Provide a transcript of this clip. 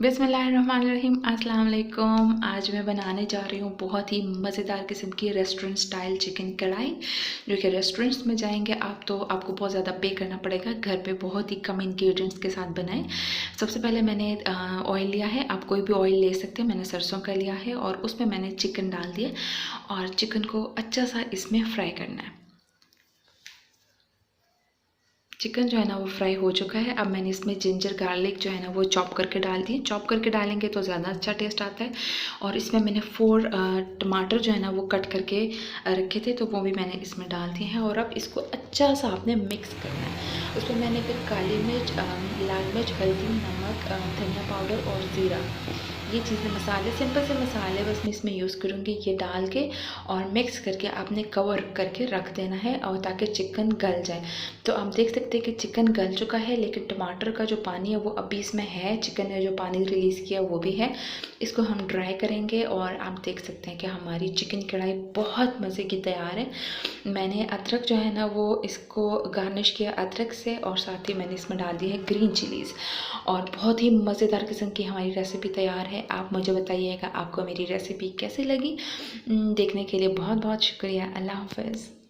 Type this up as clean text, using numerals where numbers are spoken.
बिस्मिल्लाहिर्रहमानिर्रहीम अस्सलाम वालेकुम। आज मैं बनाने जा रही हूँ बहुत ही मज़ेदार किस्म की रेस्टोरेंट स्टाइल चिकन कढ़ाई, जो कि रेस्टोरेंट्स में जाएंगे आप तो आपको बहुत ज़्यादा पे करना पड़ेगा। घर पे बहुत ही कम इंग्रेडिएंट्स के साथ बनाएं। सबसे पहले मैंने ऑयल लिया है, आप कोई भी ऑयल ले सकते हैं, मैंने सरसों का लिया है और उसमें मैंने चिकन डाल दिया और चिकन को अच्छा सा इसमें फ्राई करना है। चिकन जो है ना वो फ्राई हो चुका है। अब मैंने इसमें जिंजर गार्लिक जो है ना वो चॉप करके डाल दिए। चॉप करके डालेंगे तो ज़्यादा अच्छा टेस्ट आता है। और इसमें मैंने 4 टमाटर जो है ना वो कट करके रखे थे, तो वो भी मैंने इसमें डाल दिए हैं। और अब इसको अच्छा सा आपने मिक्स करना है। उसमें मैंने फिर काली मिर्च, लाल मिर्च, हल्दी, नमक, धनिया पाउडर और ज़ीरा, ये चीज़ें मसाले, सिंपल से मसाले बस मैं इसमें यूज़ करूँगी। ये डाल के और मिक्स करके आपने कवर करके रख देना है और ताकि चिकन गल जाए। तो आप देख सकते हैं कि चिकन गल चुका है, लेकिन टमाटर का जो पानी है वो अभी इसमें है। चिकन ने जो पानी रिलीज़ किया वो भी है। इसको हम ड्राई करेंगे और आप देख सकते हैं कि हमारी चिकन कढ़ाई बहुत मज़े की तैयार है। मैंने अदरक जो है ना वो इसको गार्निश किया अदरक से, और साथ ही मैंने इसमें डाल दी है ग्रीन चिलीज़। और बहुत ही मज़ेदार किस्म की हमारी रेसिपी तैयार है। आप मुझे बताइएगा आपको मेरी रेसिपी कैसी लगी। देखने के लिए बहुत बहुत शुक्रिया। अल्लाह हाफ़िज़।